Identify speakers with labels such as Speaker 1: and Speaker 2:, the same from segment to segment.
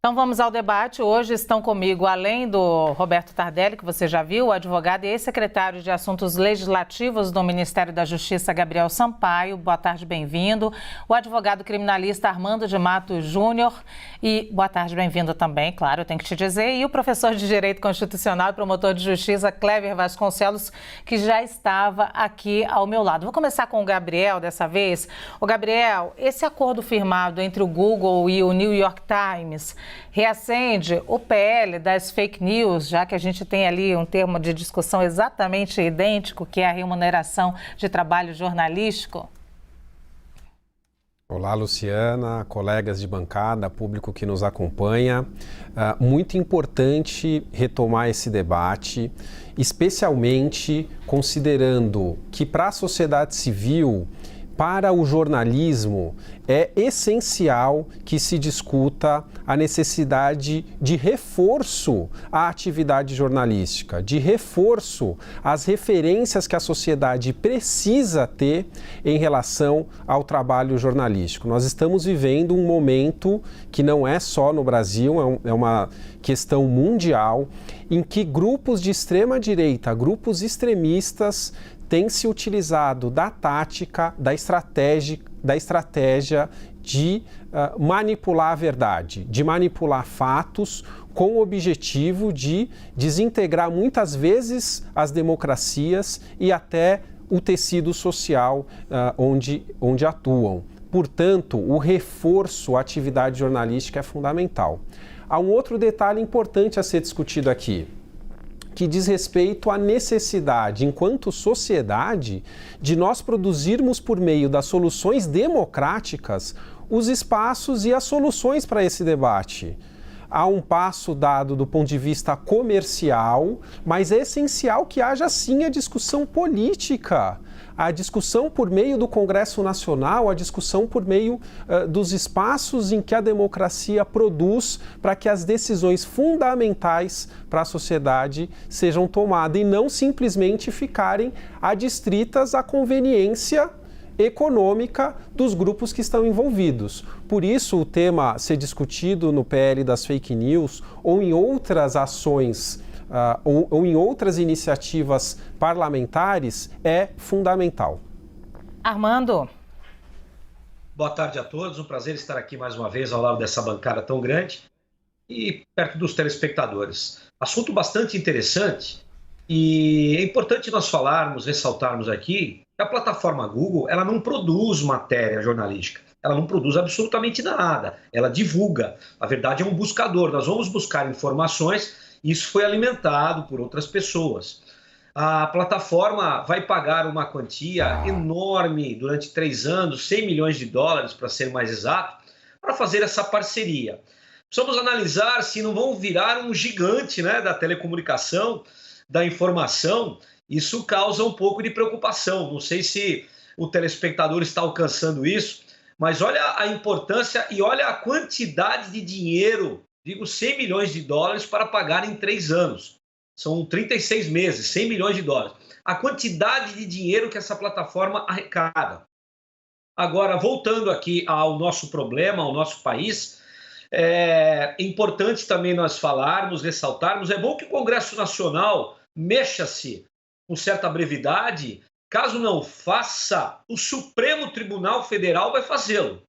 Speaker 1: Então vamos ao debate. Hoje estão comigo, além do Roberto Tardelli, que você já viu, o advogado e ex-secretário de Assuntos Legislativos do Ministério da Justiça, Gabriel Sampaio. Boa tarde, bem-vindo. O advogado criminalista Armando de Matos Júnior. E boa tarde, bem-vindo também, claro, eu tenho que te dizer. E o professor de Direito Constitucional e promotor de Justiça, Cléber Vasconcelos, que já estava aqui ao meu lado. Vou começar com o Gabriel dessa vez. O Gabriel, esse acordo firmado entre o Google e o New York Times reacende o PL das fake news, já que a gente tem ali um termo de discussão exatamente idêntico, que é a remuneração de trabalho jornalístico?
Speaker 2: Olá, Luciana, colegas de bancada, público que nos acompanha. Muito importante retomar esse debate, especialmente considerando que para a sociedade civil, para o jornalismo, é essencial que se discuta a necessidade de reforço à atividade jornalística, de reforço às referências que a sociedade precisa ter em relação ao trabalho jornalístico. Nós estamos vivendo um momento que não é só no Brasil, é uma questão mundial, em que grupos de extrema-direita, grupos extremistas, tem se utilizado da tática, da estratégia de manipular a verdade, de manipular fatos com o objetivo de desintegrar muitas vezes as democracias e até o tecido social onde atuam. Portanto, o reforço à atividade jornalística é fundamental. Há um outro detalhe importante a ser discutido aqui, que diz respeito à necessidade, enquanto sociedade, de nós produzirmos por meio das soluções democráticas os espaços e as soluções para esse debate. Há um passo dado do ponto de vista comercial, mas é essencial que haja sim a discussão política, a discussão por meio do Congresso Nacional, a discussão por meio dos espaços em que a democracia produz para que as decisões fundamentais para a sociedade sejam tomadas e não simplesmente ficarem adstritas à conveniência econômica dos grupos que estão envolvidos. Por isso, o tema ser discutido no PL das fake news ou em outras ações ou em outras iniciativas parlamentares é fundamental.
Speaker 1: Armando.
Speaker 3: Boa tarde a todos, um prazer estar aqui mais uma vez ao lado dessa bancada tão grande e perto dos telespectadores. Assunto bastante interessante e é importante nós falarmos, ressaltarmos aqui que a plataforma Google, ela não produz matéria jornalística, ela não produz absolutamente nada, ela divulga. Na verdade é um buscador, nós vamos buscar informações. Isso foi alimentado por outras pessoas. A plataforma vai pagar uma quantia enorme durante 3 anos, 100 milhões de dólares, para ser mais exato, para fazer essa parceria. Precisamos analisar se não vão virar um gigante, né, da telecomunicação, da informação. Isso causa um pouco de preocupação. Não sei se o telespectador está alcançando isso, mas olha a importância e olha a quantidade de dinheiro. Digo 100 milhões de dólares para pagar em 3 anos. São 36 meses, 100 milhões de dólares. A quantidade de dinheiro que essa plataforma arrecada. Agora, voltando aqui ao nosso problema, ao nosso país, é importante também nós falarmos, ressaltarmos, é bom que o Congresso Nacional mexa-se com certa brevidade. Caso não faça, o Supremo Tribunal Federal vai fazê-lo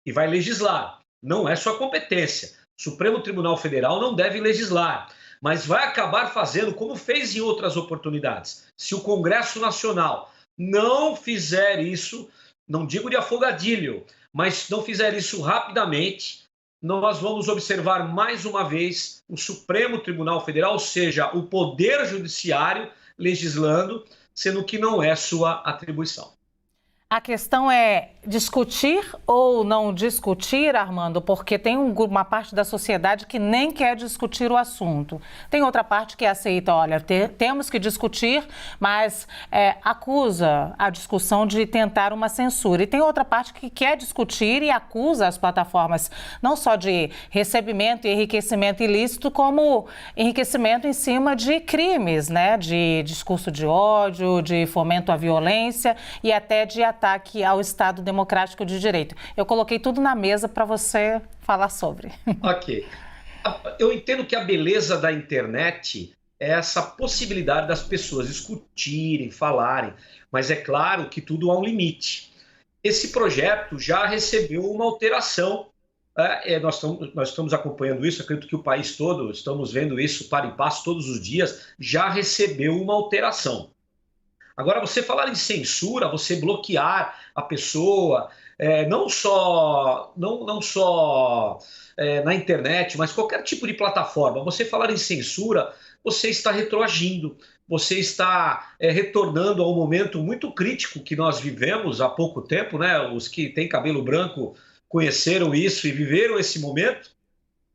Speaker 3: e vai legislar. Não é sua competência. O Supremo Tribunal Federal não deve legislar, mas vai acabar fazendo como fez em outras oportunidades. Se o Congresso Nacional não fizer isso, não digo de afogadilho, mas não fizer isso rapidamente, nós vamos observar mais uma vez o Supremo Tribunal Federal, ou seja, o Poder Judiciário legislando, sendo que não é sua atribuição.
Speaker 1: A questão é discutir ou não discutir, Armando, porque tem uma parte da sociedade que nem quer discutir o assunto. Tem outra parte que aceita, olha, temos que discutir, mas acusa a discussão de tentar uma censura. E tem outra parte que quer discutir e acusa as plataformas não só de recebimento e enriquecimento ilícito, como enriquecimento em cima de crimes, né? De discurso de ódio, de fomento à violência e até de ataque ao Estado Democrático de Direito. Eu coloquei tudo na mesa para você falar sobre.
Speaker 3: Ok. eu entendo que a beleza da internet é essa possibilidade das pessoas discutirem, falarem, mas é claro que tudo há um limite. Esse projeto já recebeu uma alteração. Nós estamos acompanhando isso, acredito que o país todo, estamos vendo isso para e passo todos os dias, já recebeu uma alteração. Agora, você falar em censura, você bloquear a pessoa, não só na internet, mas qualquer tipo de plataforma, você falar em censura, você está retroagindo, você está retornando a um momento muito crítico que nós vivemos há pouco tempo, né? Os que têm cabelo branco conheceram isso e viveram esse momento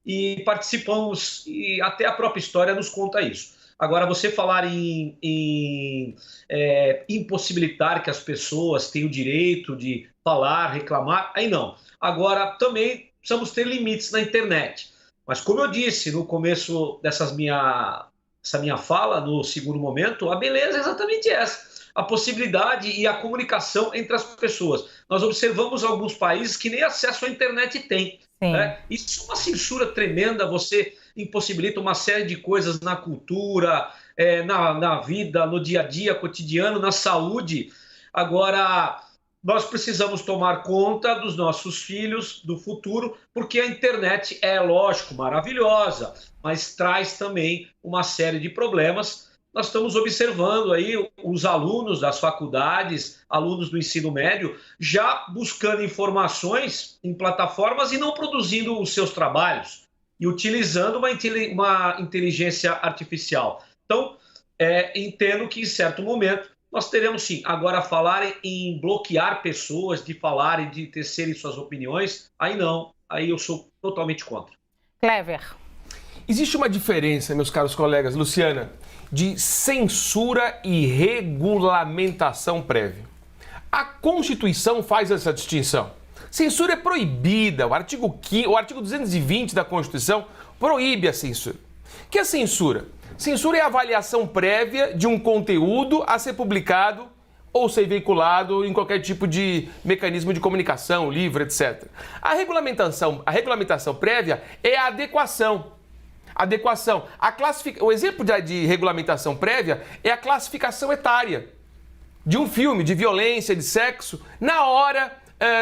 Speaker 3: e participamos, e até a própria história nos conta isso. Agora, você falar em impossibilitar que as pessoas tenham o direito de falar, reclamar, aí não. Agora, também precisamos ter limites na internet. Mas, como eu disse no começo dessa minha fala, no segundo momento, a beleza é exatamente essa. A possibilidade e a comunicação entre as pessoas. Nós observamos alguns países que nem acesso à internet têm. Né? Isso é uma censura tremenda, você impossibilita uma série de coisas na cultura, na vida, no dia a dia, cotidiano, na saúde. Agora, nós precisamos tomar conta dos nossos filhos, do futuro, porque a internet é, lógico, maravilhosa, mas traz também uma série de problemas. Nós estamos observando aí os alunos das faculdades, alunos do ensino médio, já buscando informações em plataformas e não produzindo os seus trabalhos e utilizando uma inteligência artificial. Então, entendo que em certo momento nós teremos sim. Agora, falar em bloquear pessoas de falarem, de tecerem suas opiniões, aí não, aí eu sou totalmente contra.
Speaker 1: Clever.
Speaker 4: Existe uma diferença, meus caros colegas, Luciana, de censura e regulamentação prévia. A Constituição faz essa distinção. Censura é proibida. O artigo 220 da Constituição proíbe a censura. O que é censura? Censura é a avaliação prévia de um conteúdo a ser publicado ou ser veiculado em qualquer tipo de mecanismo de comunicação, livro, etc. A regulamentação prévia é a adequação. O exemplo de regulamentação prévia é a classificação etária de um filme de violência, de sexo, na hora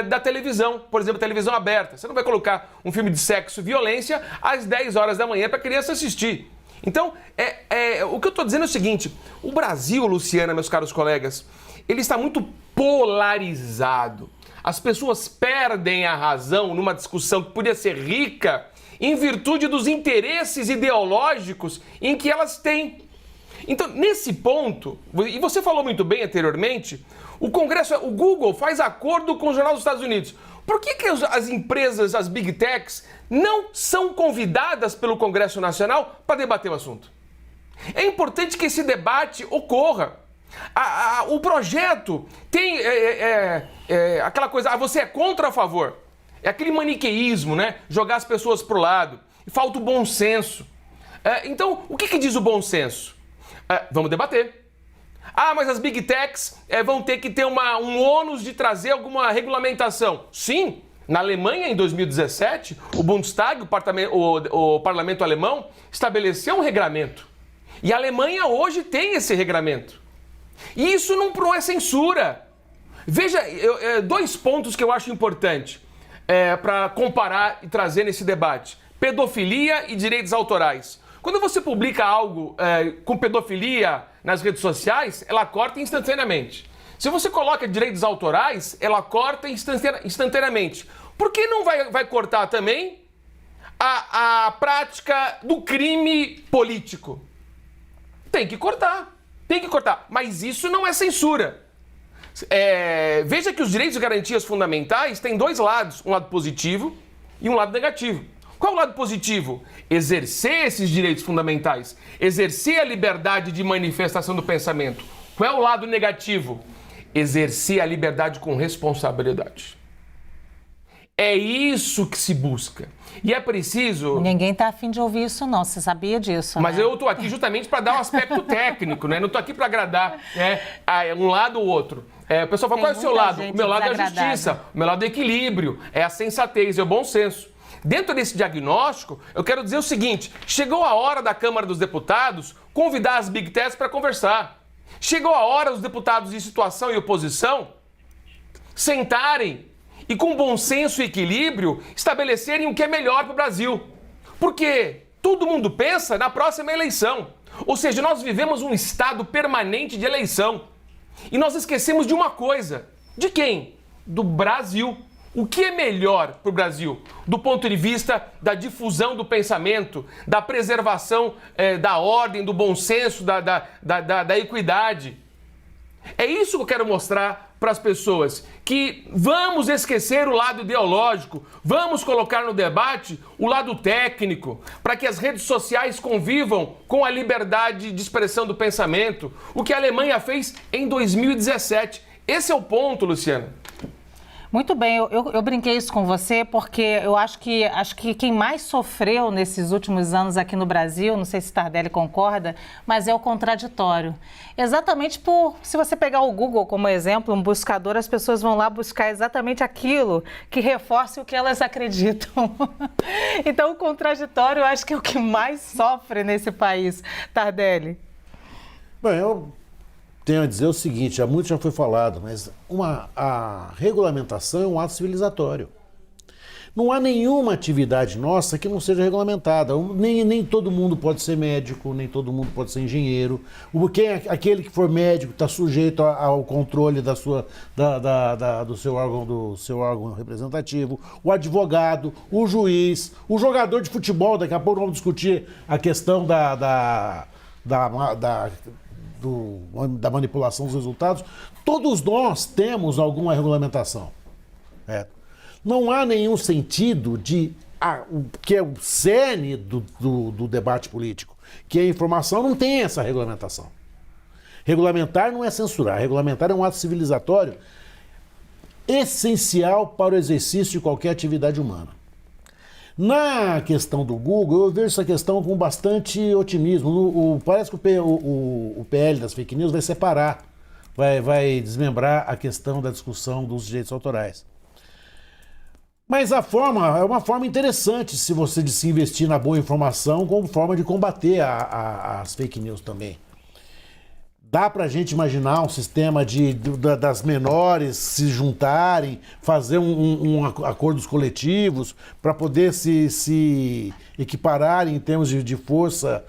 Speaker 4: da televisão, por exemplo, televisão aberta. Você não vai colocar um filme de sexo e violência às 10 horas da manhã para a criança assistir. Então, o que eu estou dizendo é o seguinte, o Brasil, Luciana, meus caros colegas, ele está muito polarizado. As pessoas perdem a razão numa discussão que podia ser rica em virtude dos interesses ideológicos em que elas têm. Então, nesse ponto, e você falou muito bem anteriormente, o Google faz acordo com o Jornal dos Estados Unidos. Por que as empresas, as Big Techs, não são convidadas pelo Congresso Nacional para debater o assunto? É importante que esse debate ocorra. O projeto tem aquela coisa, você é contra ou a favor? É aquele maniqueísmo, né? Jogar as pessoas para o lado. Falta o bom senso. Então, o que diz o bom senso? Vamos debater. Mas as Big Techs vão ter que ter um ônus de trazer alguma regulamentação. Sim, na Alemanha, em 2017, o Bundestag, o parlamento alemão, estabeleceu um regramento. E a Alemanha hoje tem esse regramento. E isso não é censura. Veja, 2 pontos que eu acho importante para comparar e trazer nesse debate. Pedofilia e direitos autorais. Quando você publica algo com pedofilia nas redes sociais, ela corta instantaneamente. Se você coloca direitos autorais, ela corta instantaneamente. Por que não vai cortar também a prática do crime político? Tem que cortar. Mas isso não é censura. Veja que os direitos e garantias fundamentais têm 2 lados, um lado positivo e um lado negativo. Qual é o lado positivo? Exercer esses direitos fundamentais, exercer a liberdade de manifestação do pensamento. Qual é o lado negativo? Exercer a liberdade com responsabilidade. É isso que se busca. E é preciso...
Speaker 1: Ninguém está afim de ouvir isso não, você sabia disso,
Speaker 4: Mas
Speaker 1: né?
Speaker 4: eu estou aqui justamente para dar um aspecto técnico, né? Não estou aqui para agradar um lado ou outro. O pessoal fala, qual é o seu lado? O meu lado é a justiça, o meu lado é o equilíbrio, é a sensatez, é o bom senso. Dentro desse diagnóstico, eu quero dizer o seguinte: chegou a hora da Câmara dos Deputados convidar as Big Techs para conversar. Chegou a hora dos deputados de situação e oposição sentarem e, com bom senso e equilíbrio, estabelecerem o que é melhor para o Brasil. Porque todo mundo pensa na próxima eleição. Ou seja, nós vivemos um estado permanente de eleição. E nós esquecemos de uma coisa. De quem? Do Brasil. O que é melhor para o Brasil? Do ponto de vista da difusão do pensamento, da preservação da ordem, do bom senso, da equidade. É isso que eu quero mostrar para as pessoas, que vamos esquecer o lado ideológico, vamos colocar no debate o lado técnico, para que as redes sociais convivam com a liberdade de expressão do pensamento, o que a Alemanha fez em 2017. Esse é o ponto, Luciana.
Speaker 1: Muito bem, eu brinquei isso com você porque eu acho que quem mais sofreu nesses últimos anos aqui no Brasil, não sei se Tardelli concorda, mas é o contraditório. Exatamente se você pegar o Google como exemplo, um buscador, as pessoas vão lá buscar exatamente aquilo que reforce o que elas acreditam. Então o contraditório eu acho que é o que mais sofre nesse país, Tardelli.
Speaker 5: Bem, eu tenho a dizer o seguinte, muito já foi falado, mas a regulamentação é um ato civilizatório. Não há nenhuma atividade nossa que não seja regulamentada. Nem todo mundo pode ser médico, nem todo mundo pode ser engenheiro. Aquele que for médico está sujeito ao controle do seu órgão representativo, o advogado, o juiz, o jogador de futebol. Daqui a pouco vamos discutir a questão da manipulação dos resultados. Todos nós temos alguma regulamentação. Não há nenhum sentido que é o cerne do debate político, que a informação não tem essa regulamentação. Regulamentar não é censurar, regulamentar é um ato civilizatório essencial para o exercício de qualquer atividade humana. Na questão do Google, eu vejo essa questão com bastante otimismo. Parece que o PL das fake news vai separar, vai desmembrar a questão da discussão dos direitos autorais. Mas a forma é uma forma interessante se você se investir na boa informação como forma de combater as fake news também. Dá para a gente imaginar um sistema das menores se juntarem, fazer acordos coletivos para poder se equipararem em termos de força.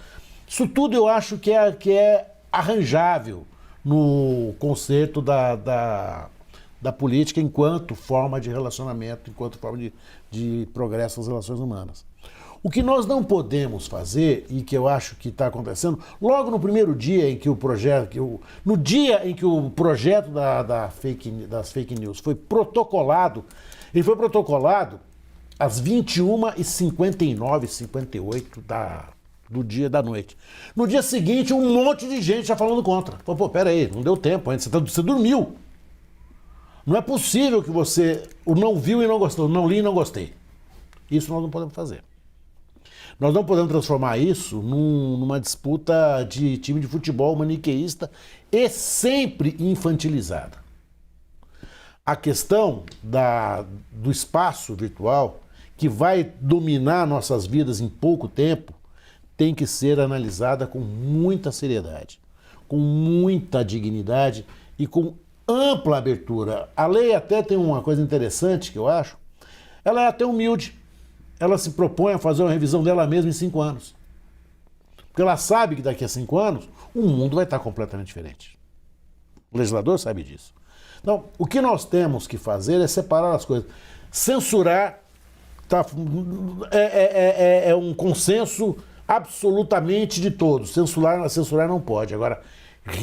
Speaker 5: Isso tudo eu acho que é arranjável no conceito da política enquanto forma de relacionamento, enquanto forma de progresso das relações humanas. O que nós não podemos fazer, e que eu acho que está acontecendo, logo no primeiro dia em que o projeto, no dia em que o projeto das fake news foi protocolado, ele foi protocolado às 21h59, 58 do dia da noite. No dia seguinte, um monte de gente já falando contra. Pô, peraí, não deu tempo ainda, você dormiu. Não é possível que você não viu e não gostou, não li e não gostei. Isso nós não podemos fazer. Nós não podemos transformar isso numa disputa de time de futebol maniqueísta e sempre infantilizada. A questão do espaço virtual, que vai dominar nossas vidas em pouco tempo, tem que ser analisada com muita seriedade, com muita dignidade e com ampla abertura. A lei até tem uma coisa interessante que eu acho, ela é até humilde. Ela se propõe a fazer uma revisão dela mesma em 5 anos. Porque ela sabe que daqui a 5 anos o mundo vai estar completamente diferente. O legislador sabe disso. Então, o que nós temos que fazer é separar as coisas. Censurar é um consenso absolutamente de todos. Censurar não pode. Agora,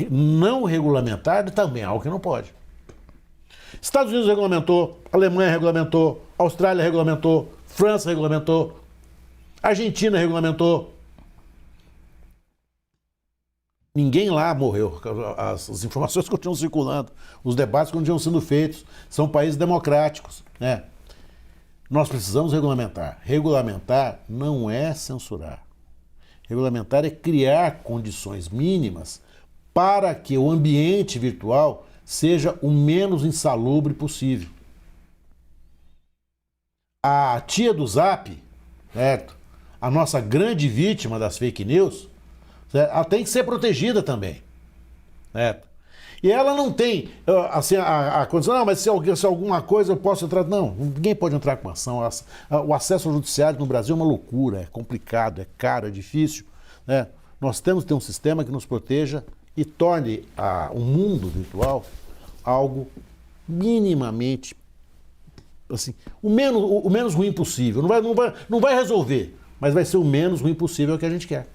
Speaker 5: não regulamentar também é algo que não pode. Estados Unidos regulamentou, Alemanha regulamentou, Austrália regulamentou, França regulamentou, Argentina regulamentou. Ninguém lá morreu. As informações continuam circulando, os debates continuam sendo feitos, são países democráticos, né? Nós precisamos regulamentar. Regulamentar não é censurar. Regulamentar é criar condições mínimas para que o ambiente virtual seja o menos insalubre possível. a tia do Zap, certo? A nossa grande vítima das fake news, certo? Ela tem que ser protegida também, certo? E ela não tem, assim, a condição, não, mas se alguma coisa eu posso entrar... Não, ninguém pode entrar com ação. O acesso ao judiciário no Brasil é uma loucura, é complicado, é caro, é difícil, né? Nós temos que ter um sistema que nos proteja e torne o mundo virtual algo minimamente, assim, o menos ruim possível. Não vai resolver, mas vai ser o menos ruim possível que a gente quer.